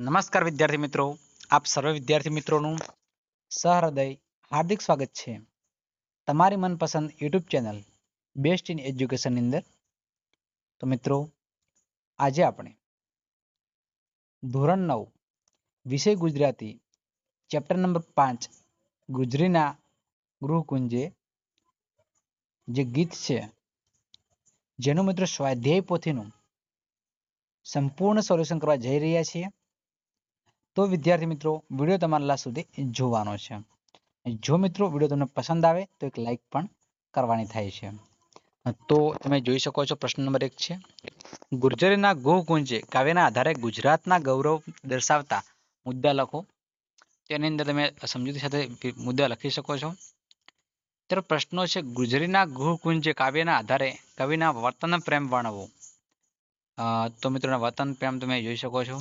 નમસ્કાર વિદ્યાર્થી મિત્રો, આપ સર્વે વિદ્યાર્થી મિત્રોનું સહૃદય હાર્દિક સ્વાગત છે તમારી મનપસંદ યુટ્યુબ ચેનલ બેસ્ટ ઇન એજ્યુકેશનની અંદર. તો મિત્રો, આજે આપણે ધોરણ 9 વિષય ગુજરાતી ચેપ્ટર નંબર 5 ગુજરીના ગૃહકુંજે જે ગીત છે જેનું મિત્રો સ્વાધ્યાય પોથીનું સંપૂર્ણ સોલ્યુશન કરવા જઈ રહ્યા છીએ. તો વિદ્યાર્થી મિત્રો, વિડીયો તમારા લાસ્ટ સુધી જોવાનો છે. જો મિત્રો વિડીયો તમને પસંદ આવે તો એક લાઈક પણ કરવાની થાય છે. તો તમે જોઈ શકો છો, પ્રશ્ન નંબર 1 છે, ગુર્જરીના ગોકુંજે કાવ્યના આધારે ગુજરાતના ગૌરવ દર્શાવતા મુદ્દા લખો. તેની અંદર તમે સમજૂતી સાથે મુદ્દા લખી શકો છો. ત્યારે પ્રશ્નો છે, ગુજરીના ગૃહકુંજે કાવ્યના આધારે કવિના વર્તન પ્રેમ વર્ણવો. તો મિત્રો વર્તન પ્રેમ તમે જોઈ શકો છો.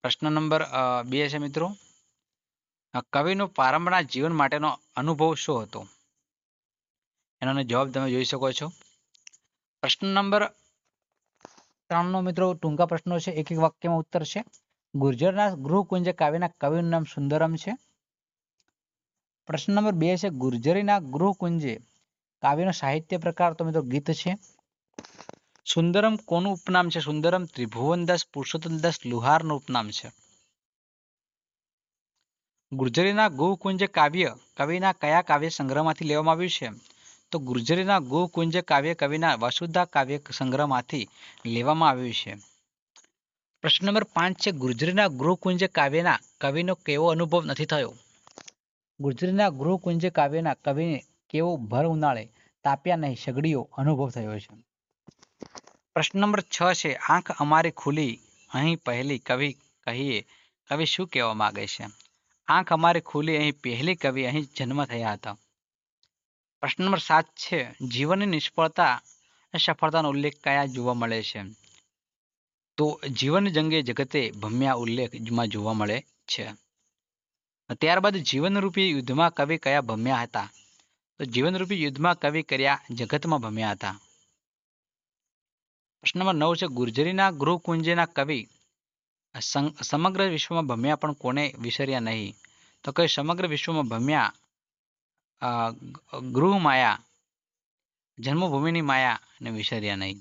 પ્રશ્ન નંબર 2 છે મિત્રો, કવિનો પ્રારંભના જીવન માટેનો અનુભવ શું હતો? એનો જવાબ તમે જોઈ શકો છો. પ્રશ્ન નંબર 3 નો મિત્રો ટૂંકા પ્રશ્નો છે, એક એક વાક્યમાં ઉત્તર છે. ગુર્જરના ગૃહકુંજ કાવ્યના કવિનું નામ સુંદરમ છે. પ્રશ્ન નંબર 2 છે, ગુર્જરીના ગૃહકુંજે કાવ્યનો સાહિત્ય પ્રકાર તો મિત્રો ગીત છે. સુંદરમ કોનું ઉપનામ છે? સુંદરમ ત્રિભુવનદાસ પુરુષોત્તમદાસ લુહારનું ઉપનામ છે. ગુર્જરીના ગોકુંજ કાવ્ય કવિના કયા કાવ્ય સંગ્રહમાંથી લેવામાં આવ્યું છે? તો ગુર્જરીના ગોકુંજ કાવ્ય કવિના વસુધા કાવ્ય સંગ્રહમાંથી લેવામાં આવ્યું છે. પ્રશ્ન નંબર 5 છે, ગુર્જરીના ગૃહકુંજ કાવ્યના કવિનો કેવો અનુભવ નથી થયો? ગુર્જરીના ગૃહકુંજ કાવ્યના કવિને કેવો ભર ઉનાળે તાપ્યા નહીં સગડીઓ અનુભવ થયો છે. પ્રશ્ન નંબર 6 છે, આંખ અમારી ખુલી અહીં પહેલી કવિ કહીએ કવિ શું કહેવા માંગે છે? આંખ અમારી ખુલી અહીં પહેલી કવિ અહીં જન્મ થયા હતા. પ્રશ્ન નંબર 7 છે, જીવનની નિષ્ફળતા અને સફળતાનો ઉલ્લેખ કયા જોવા મળે છે? તો જીવન જંગે જગતે ભમ્યા ઉલ્લેખમાં જોવા મળે છે. ત્યારબાદ જીવનરૂપી યુદ્ધમાં કવિ કયા ભમ્યા હતા? તો જીવનરૂપી યુદ્ધમાં કવિ કર્યા જગતમાં ભમ્યા હતા. પ્રશ્ન નંબર 9 છે, ગુર્જરીના ગૃહકુંજના કવિ સમગ્ર વિશ્વમાં ભમ્યા પણ કોને વિસર્યા નહીં? તો કઈ સમગ્ર વિશ્વમાં ભમ્યા ગૃહ માયા, જન્મભૂમિની માયા ને વિસર્યા નહીં.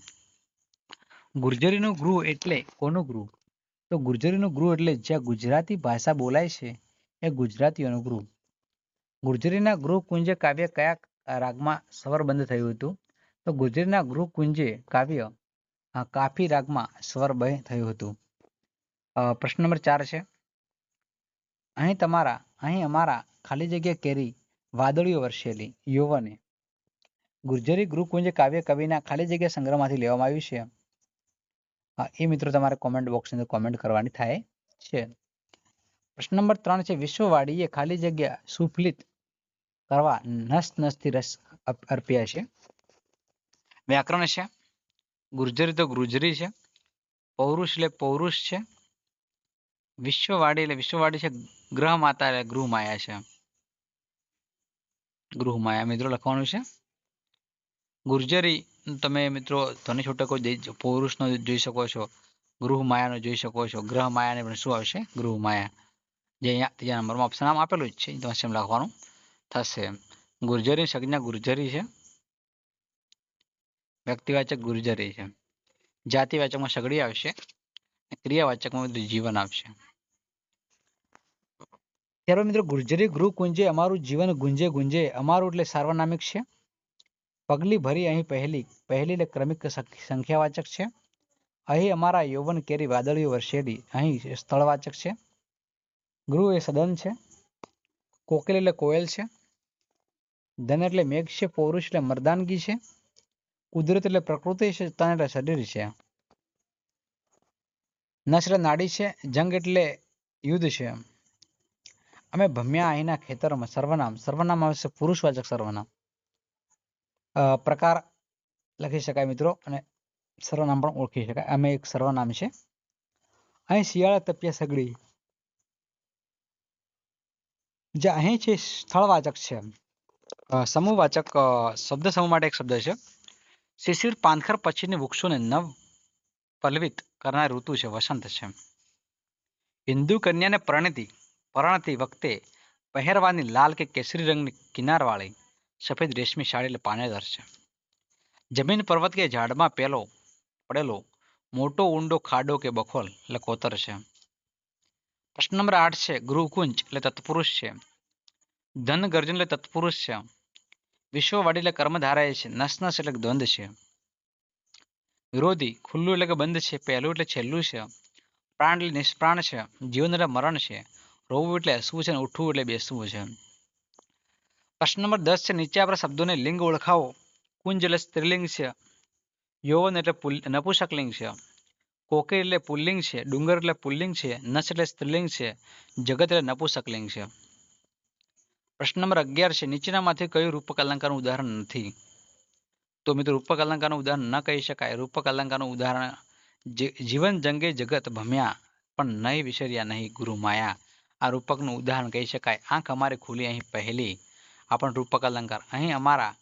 ગુર્જરીનું ગૃહ એટલે કોનું ગૃહ? તો ગુર્જરીનું ગૃહ એટલે જ્યાં ગુજરાતી ભાષા બોલાય છે એ ગુજરાતીઓનું ગૃહ. ગુર્જરીના ગૃહકુંજે કાવ્ય કયા રાગમાં સ્વરબંધ થયું હતું? તો ગુર્જરીના ગૃહકુંજે કાવ્ય કાફી રાગમાં સ્વરબંધ થયું હતું. પ્રશ્ન નંબર 4 છે, અહીં અમારા ખાલી જગ્યા કેરી વાદળીઓ વર્ષેલી યૌવને. ગુર્જરી ગૃહકુંજ કાવ્ય કવિના ખાલી જગ્યા સંગ્રહમાંથી લેવામાં આવ્યું છે. એ મિત્રો તમારે કોમેન્ટ બોક્સની અંદર કોમેન્ટ કરવાની થાય છે. પ્રશ્ન નંબર 3 છે, વિશ્વવાડીએ ખાલી જગ્યા સુફલિત કરવા નસ નસથી રસ અર્પ્યા છે. વ્યાકરણ છે, ગુર્જરી તો ગુર્જરી છે, પૌરુષ એટલે પૌરુષ છે, વિશ્વવાડી એટલે વિશ્વવાડી છે, ગ્રહ માતા એટલે ગૃહ માયા છે. ગૃહ માયા મિત્રો લખવાનું છે. ગુર્જરી તમે મિત્રો ધ્વનિ છૂટકો પૌરુષનો જોઈ શકો છો, ગૃહ માયાનો જોઈ શકો છો, ગ્રહ માયાને પણ શું આવશે? ગૃહ માયા. જે અહીંયા ત્રીજા નંબરમાં ઓપ્શન આમ આપેલું જ છે, તમારે સેમ લખવાનું થશે. ગુર્જરી સંજ્ઞા ગુર્જરી છે, વ્યક્તિવાચક ગુર્જરી છે, જાતિવાચકમાં સગડી આવશે, ક્રિયાવાચકમાં જીવન આવશે. ત્યારબાદ મિત્રો ગુર્જરી ગૃહ કુંજે અમારું જીવન ગુંજે ગુંજે, અમારું એટલે સાર્વનામિક છે. પગલી ભરી અહીં પહેલી એટલે ક્રમિક સંખ્યાવાચક છે. અહીં અમારા યૌવન કેરી વાદળીઓ વર્ષેલી અહીં સ્થળવાચક છે. ગૃહ એ સદન છે. કોકિલ એટલે કોયલ છે. ધન એટલે મેઘ છે. પૌરુષ એટલે મર્દાનગી છે. કુદરત એટલે પ્રકૃતિ છે. તન એટલે શરીર છે. નસ એટલે નાડી છે. જંગ એટલે યુદ્ધ છે. અમે ભમ્યા અહીંના ખેતરોમાં. સર્વનામ આવશે પુરુષવાચક સર્વનામ. પ્રકાર લખી શકાય મિત્રો, અને સર્વનામ પણ ઓળખી શકાય. અમે એક સર્વનામ છે. અહીં શિયાળા તપ્યા સગડી, જે અહીં છે સ્થળવાચક છે. સમૂહવાચક શબ્દ સમૂહ માટે એક શબ્દ છે. શિશિર પાનખર પછીની વૃક્ષોને નવ પલ્લવિત કરનાર ઋતુ છે, વસંત છે. હિન્દુ કન્યાને પરણતી વખતે પહેરવાની લાલ કે કેસરી રંગની કિનારવાળી સફેદ રેશમી સાડી એટલે પાનેતર છે. જમીન પર્વત કે ઝાડમાં પડેલો મોટો ઊંડો ખાડો કે બખોલ એટલે કોતર છે. પ્રશ્ન નંબર 8 છે ગૃહકુંજ એટલે તત્પુરુષ છે. ધન ગર્જન એટલે તત્પુરુષ છે. વિશ્વવાડી એટલે કર્મધારય છે. નસ એટલે દ્વંદ છે. વિરોધી ખુલ્લું એટલે કે બંધ છે. પહેલું એટલે છેલ્લું છે. પ્રાણ એટલે નિષ્પ્રાણ છે. જીવન એટલે મરણ છે. રોવું એટલે હસવું છે અને ઉઠવું એટલે બેસવું છે. પ્રશ્ન નંબર 10 છે નીચે આપેલા શબ્દોને લિંગ ઓળખાવો. કુંજ એટલે સ્ત્રીલિંગ છે. યૌવન એટલે નપુંસકલિંગ છે. કોકિલ એટલે પુલ્લિંગ છે. ડુંગર એટલે પુલ્લિંગ છે. નસ એટલે સ્ત્રીલિંગ છે. જગત એટલે નપુંસકલિંગ છે. પ્રશ્ન નંબર 11 છે નીચેનામાંથી કયું રૂપક અલંકારનું ઉદાહરણ નથી? તો મિત્રો રૂપક અલંકારનું ઉદાહરણ ન કહી શકાય. રૂપક અલંકારનું ઉદાહરણ જીવન જંગે જગત ભમ્યા પણ નહીં વિસર્યા નહીં ગુરુ માયા. આ રૂપકનું ઉદાહરણ કહી શકાય. આંખ અમારી ખુલી અહીં પહેલી. આ પણ રૂપક અલંકાર. અહીં અમારા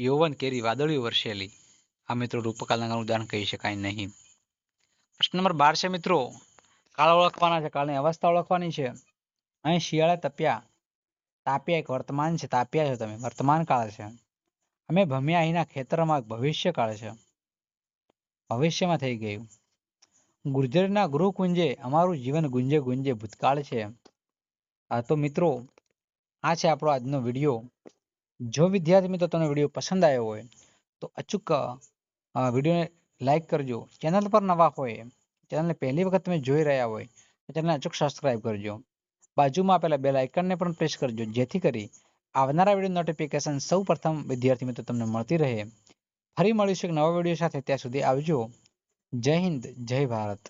યૌવન કેરી વાદળીઓ વરસેલી. આ મિત્રો રૂપક અલંકારનું ઉદાહરણ કહી શકાય નહીં. પ્રશ્ન નંબર 12 છે મિત્રો કાળ ઓળખવાના છે. કાળની અવસ્થા ઓળખવાની છે. અહીં શિયાળે તાપ્યા એક વર્તમાન છે. તાપ્યા છો તમે, વર્તમાન કાળ છે. અમે ભમ્યા અહીંના ખેતરમાં ભવિષ્ય કાળ છે. ભવિષ્યમાં થઈ ગયું. ગુર્જરના ગૃહ કુંજે અમારું જીવન ગુંજે ગુંજે ભૂતકાળ છે. તો મિત્રો આ છે આપણો આજનો વિડીયો. જો વિદ્યાર્થી મિત્રો તમને વિડીયો પસંદ આવ્યો હોય તો અચૂક વિડીયોને લાઈક કરજો. ચેનલ પર નવા હોય, ચેનલને પહેલી વખત તમે જોઈ રહ્યા હોય તો ચેનલને અચૂક સબસ્ક્રાઇબ કરજો. બાજુમાં આપેલા બેલ આઇકનને પણ પ્રેસ કરજો જેથી કરી આવનારા વિડીયો નોટિફિકેશન સૌ પ્રથમ વિદ્યાર્થી મિત્રો તમને મળતી રહે. ફરી મળીશું એક નવા વિડીયો સાથે. ત્યાં સુધી આવજો. જય હિન્દ, જય ભારત.